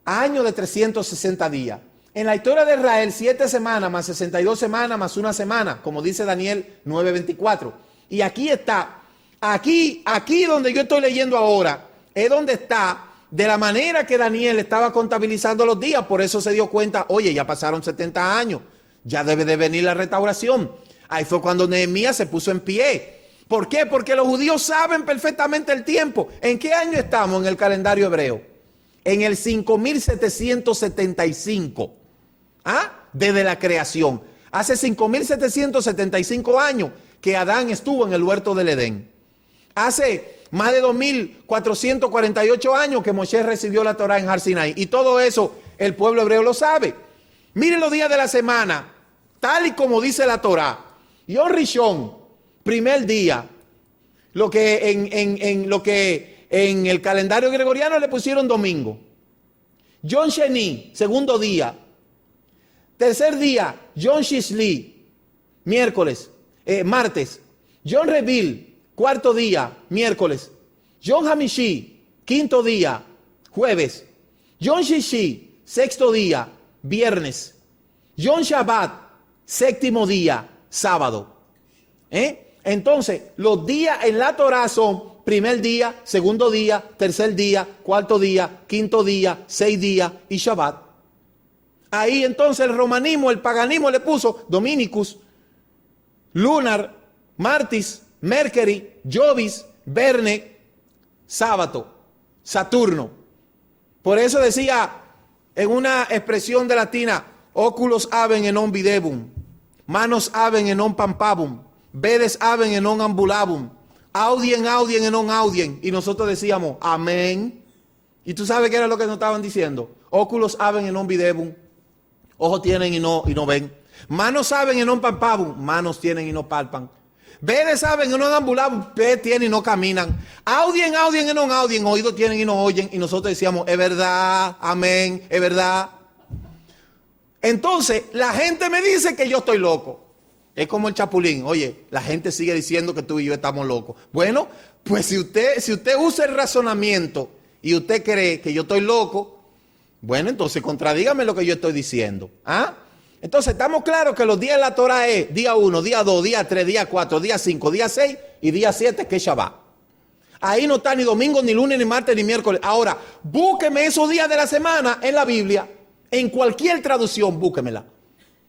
año de 360 días. En la historia de Israel, 7 semanas más 62 semanas más una semana, como dice Daniel 9:24. Y aquí está, aquí donde yo estoy leyendo ahora, es donde está, de la manera que Daniel estaba contabilizando los días. Por eso se dio cuenta, oye, ya pasaron 70 años, ya debe de venir la restauración. Ahí fue cuando Nehemías se puso en pie. ¿Por qué? Porque los judíos saben perfectamente el tiempo. ¿En qué año estamos en el calendario hebreo? En el 5775, desde la creación. Hace 5775 años que Adán estuvo en el huerto del Edén. Hace más de 2448 años que Moisés recibió la Torá en Har Sinai. Y todo eso el pueblo hebreo lo sabe. Miren los días de la semana, tal y como dice la Torá. Yom Rishon, primer día, lo que en el calendario gregoriano le pusieron domingo. Yom Sheni, segundo día. Tercer día, Yom Shishli, martes. Yom Revil, cuarto día, miércoles. Yom Hamishi, quinto día, jueves. Yom Shishi, sexto día, viernes. Yom Shabbat, séptimo día, sábado. Entonces, los días en la Torah son primer día, segundo día, tercer día, cuarto día, quinto día, 6 días y Shabbat. Ahí entonces el romanismo, el paganismo le puso Dominicus, Lunar, Martis, Mercury, Jovis, Verne, sábado, Saturno. Por eso decía en una expresión de latina, oculos haben en non videbum, manos haben en non pampabum, vedes haben en non ambulabum, audien en non audien. Y nosotros decíamos, amén. Y tú sabes qué era lo que nos estaban diciendo. Oculos haben en non videbum, ojos tienen y no ven. Manos saben y no palpabum, manos tienen y no palpan. Vedes saben y no ambulabum, pies tienen y no caminan. Audien y no audien, oídos tienen y no oyen. Y nosotros decíamos, es verdad, amén, es verdad. Entonces, la gente me dice que yo estoy loco. Es como el Chapulín. Oye, la gente sigue diciendo que tú y yo estamos locos. Bueno, pues si usted usa el razonamiento y usted cree que yo estoy loco, bueno, entonces contradígame lo que yo estoy diciendo. Entonces estamos claros que los días de la Torah es día 1, día 2, día 3, día 4, día 5, día 6 y día 7 que es Shabbat. Ahí no está ni domingo, ni lunes, ni martes, ni miércoles. Ahora, búsqueme esos días de la semana en la Biblia, en cualquier traducción, búsquemela.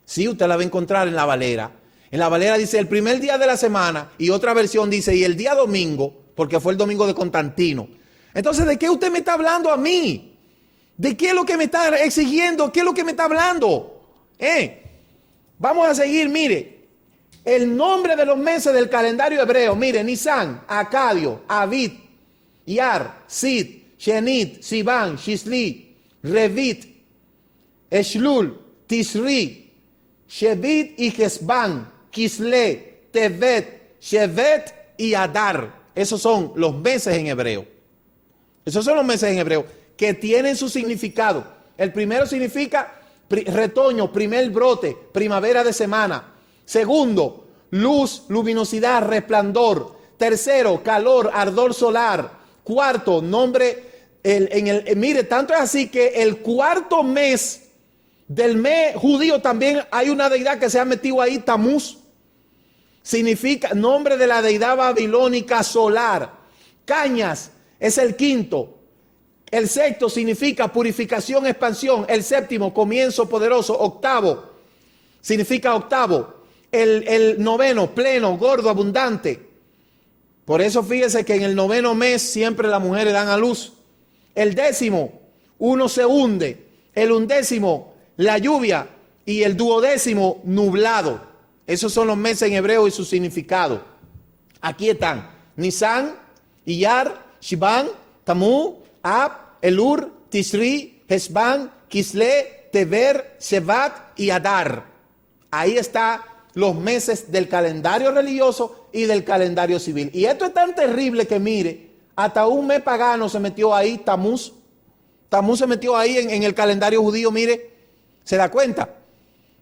Sí, usted la va a encontrar en la Valera. En la Valera dice el primer día de la semana y otra versión dice y el día domingo, porque fue el domingo de Constantino. Entonces, ¿de qué usted me está hablando a mí? ¿De qué es lo que me está exigiendo? ¿Qué es lo que me está hablando? Vamos a seguir, mire. El nombre de los meses del calendario hebreo, mire, Nisan, Acadio, Abid, Iyar, Sid, Shenit, Sivan, Shisli, Revit, Eshlul, Tisri, Shevit y Hesban, Kisle, Tevet, Shevet y Adar. Esos son los meses en hebreo. Esos son los meses en hebreo que tienen su significado. El primero significa retoño, primer brote, primavera de semana. Segundo, luz, luminosidad, resplandor. Tercero, calor, ardor solar. Cuarto, nombre, mire, tanto es así que el cuarto mes del mes judío también hay una deidad que se ha metido ahí, Tamuz. Significa nombre de la deidad babilónica solar. Cañas es el quinto. El sexto significa purificación, expansión. El séptimo, comienzo poderoso. Octavo significa octavo. El noveno, pleno, gordo, abundante. Por eso fíjese que en el noveno mes siempre las mujeres dan a luz. El décimo, uno se hunde. El undécimo, la lluvia. Y el duodécimo, nublado. Esos son los meses en hebreo y su significado. Aquí están Nisan, Iyar, Shivan, Tamuz, Ab, Elur, Tisri, Hesban, Kisle, Tever, Shevat y Adar. Ahí están los meses del calendario religioso y del calendario civil. Y esto es tan terrible que mire, hasta un mes pagano se metió ahí, Tamuz. Tamuz se metió ahí en el calendario judío, mire, ¿se da cuenta?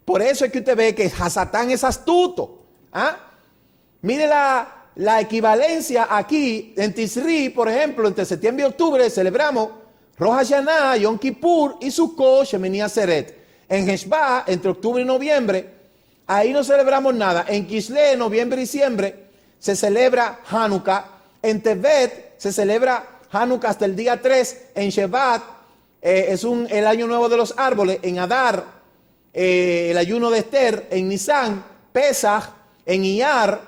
Por eso es que usted ve que Hasatán es astuto. Mire la equivalencia aquí en Tisri, por ejemplo, entre septiembre y octubre celebramos Rosh Hashanah, Yom Kippur y Sukkot, Shemini Atzeret. En Heshbá, entre octubre y noviembre, ahí no celebramos nada. En Kislev, noviembre y diciembre, se celebra Hanukkah. En Tevet se celebra Hanukkah hasta el día 3. En Shevat es el año nuevo de los árboles. En Adar, el ayuno de Esther. En Nisan, Pesach. En Iyar,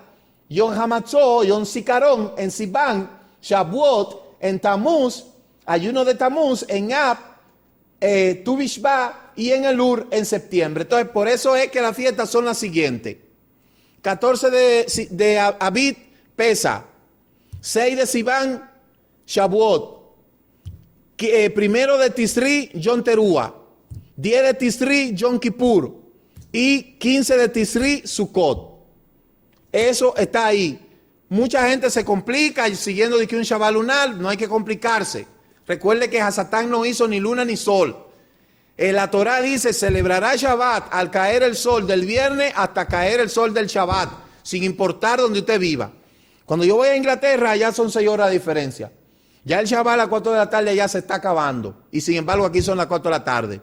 Yom Hamatzot, Yom Zikaron. En Sivan, Shavuot. En Tamuz, ayuno de Tamuz. En Ab, Tu Bishvat. Y en Elur, en septiembre. Entonces, por eso es que las fiestas son las siguientes. 14 de Abid, Pesach. 6 de Sivan, Shavuot. Primero de Tisri, Yom Teruah. 10 de Tisri, Yom Kippur, y 15 de Tisri, Sukkot. Eso está ahí. Mucha gente se complica siguiendo de que un Shabbat lunar, no hay que complicarse. Recuerde que Hasatán no hizo ni luna ni sol. La Torah dice, celebrará Shabbat al caer el sol del viernes hasta caer el sol del Shabbat, sin importar donde usted viva. Cuando yo voy a Inglaterra, allá son 6 horas de diferencia. Ya el Shabbat a las 4 de la tarde ya se está acabando. Y sin embargo aquí son las 4 de la tarde.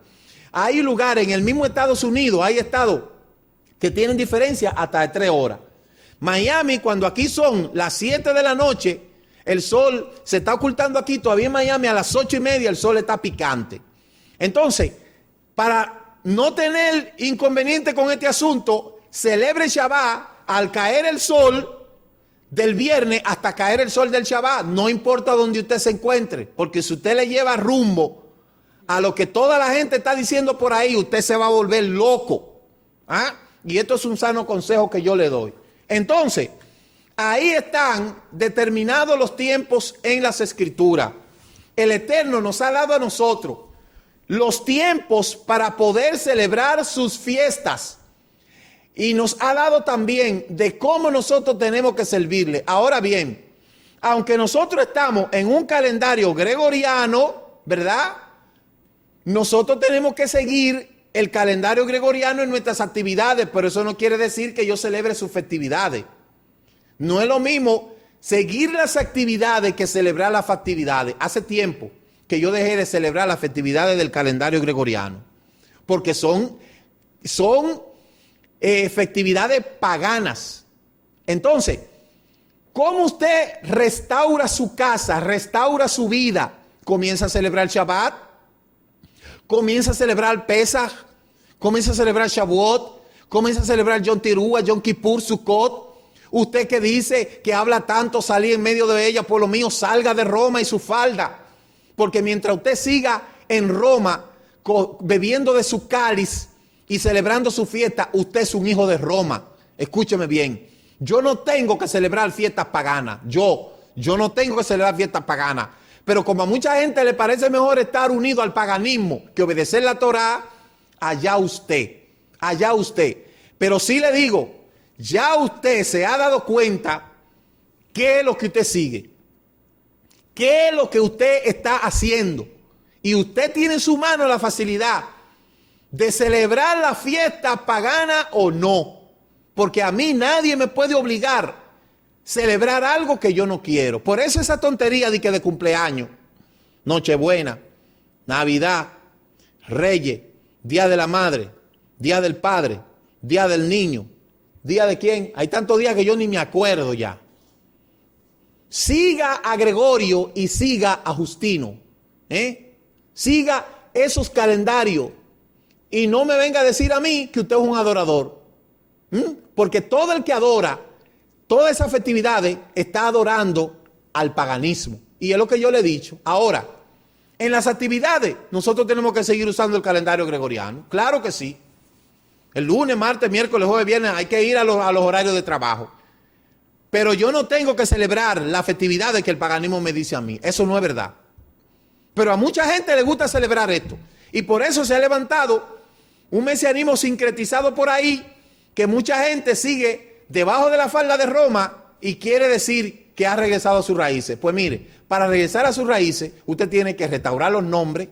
Hay lugares en el mismo Estados Unidos, hay estados que tienen diferencia hasta de 3 horas. Miami, cuando aquí son las 7 de la noche, el sol se está ocultando aquí. Todavía en Miami a las 8:30 el sol está picante. Entonces, para no tener inconveniente con este asunto, celebre Shabbat al caer el sol del viernes hasta caer el sol del Shabbat. No importa donde usted se encuentre, porque si usted le lleva rumbo a lo que toda la gente está diciendo por ahí, usted se va a volver loco. ¿Ah? Y esto es un sano consejo que yo le doy. Entonces, ahí están determinados los tiempos en las Escrituras. El Eterno nos ha dado a nosotros los tiempos para poder celebrar sus fiestas. Y nos ha dado también de cómo nosotros tenemos que servirle. Ahora bien, aunque nosotros estamos en un calendario gregoriano, ¿verdad? Nosotros tenemos que seguir el calendario gregoriano en nuestras actividades, pero eso no quiere decir que yo celebre sus festividades. No es lo mismo seguir las actividades que celebrar las festividades. Hace tiempo que yo dejé de celebrar las festividades del calendario gregoriano, porque son festividades paganas. Entonces, ¿cómo usted restaura su casa, restaura su vida? Comienza a celebrar Shabbat, comienza a celebrar Pesach, comienza a celebrar Shavuot, comienza a celebrar Yom Teruah, Yom Kippur, Sukkot. Usted que dice que habla tanto, salí en medio de ella, por lo mío, salga de Roma y su falda. Porque mientras usted siga en Roma bebiendo de su cáliz y celebrando su fiesta, usted es un hijo de Roma. Escúcheme bien. Yo no tengo que celebrar fiestas paganas. Yo no tengo que celebrar fiestas paganas. Pero como a mucha gente le parece mejor estar unido al paganismo que obedecer la Torá, allá usted. Allá usted. Pero sí le digo, ya usted se ha dado cuenta qué es lo que usted sigue. ¿Qué es lo que usted está haciendo? Y usted tiene en su mano la facilidad de celebrar la fiesta pagana o no. Porque a mí nadie me puede obligar a celebrar algo que yo no quiero. Por eso esa tontería de cumpleaños, Nochebuena, Navidad, Reyes, Día de la Madre, Día del Padre, Día del Niño, ¿Día de quién? Hay tantos días que yo ni me acuerdo ya. Siga a Gregorio y siga a Justino. Siga esos calendarios. Y no me venga a decir a mí que usted es un adorador. Porque todo el que adora todas esas festividades está adorando al paganismo. Y es lo que yo le he dicho. Ahora, en las actividades, nosotros tenemos que seguir usando el calendario gregoriano. Claro que sí. El lunes, martes, miércoles, jueves, viernes, hay que ir a los horarios de trabajo. Pero yo no tengo que celebrar las festividades que el paganismo me dice a mí. Eso no es verdad. Pero a mucha gente le gusta celebrar esto. Y por eso se ha levantado un mesianismo sincretizado por ahí, que mucha gente sigue debajo de la falda de Roma y quiere decir que ha regresado a sus raíces. Pues mire, para regresar a sus raíces, usted tiene que restaurar los nombres,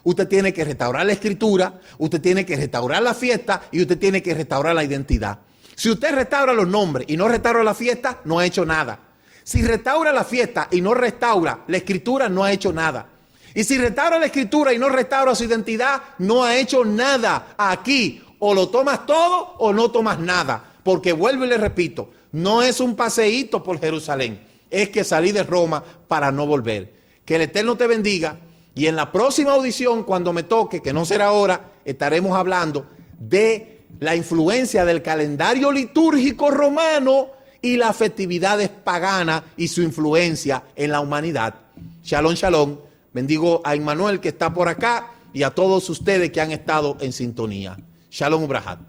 usted tiene que restaurar la escritura, usted tiene que restaurar la fiesta y usted tiene que restaurar la identidad. Si usted restaura los nombres y no restaura la fiesta, no ha hecho nada. Si restaura la fiesta y no restaura la escritura, no ha hecho nada. Y si restaura la escritura y no restaura su identidad, no ha hecho nada. Aquí o lo tomas todo o no tomas nada. Porque vuelvo y le repito, no es un paseíto por Jerusalén. Es que salí de Roma para no volver. Que el Eterno te bendiga. Y en la próxima audición, cuando me toque, que no será ahora, estaremos hablando de la influencia del calendario litúrgico romano y las festividades paganas y su influencia en la humanidad. Shalom, shalom. Bendigo a Emmanuel que está por acá y a todos ustedes que han estado en sintonía. Shalom Ubrahat.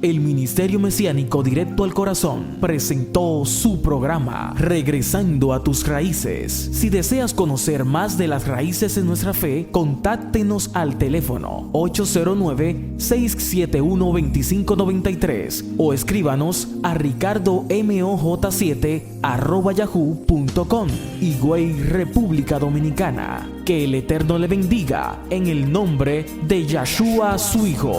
El Ministerio Mesiánico Directo al Corazón presentó su programa Regresando a tus Raíces. Si deseas conocer más de las raíces en nuestra fe, contáctenos al teléfono 809-671-2593 o escríbanos a ricardomoj7@yahoo.com. Higüey, República Dominicana. Que el Eterno le bendiga en el nombre de Yahshua, su Hijo.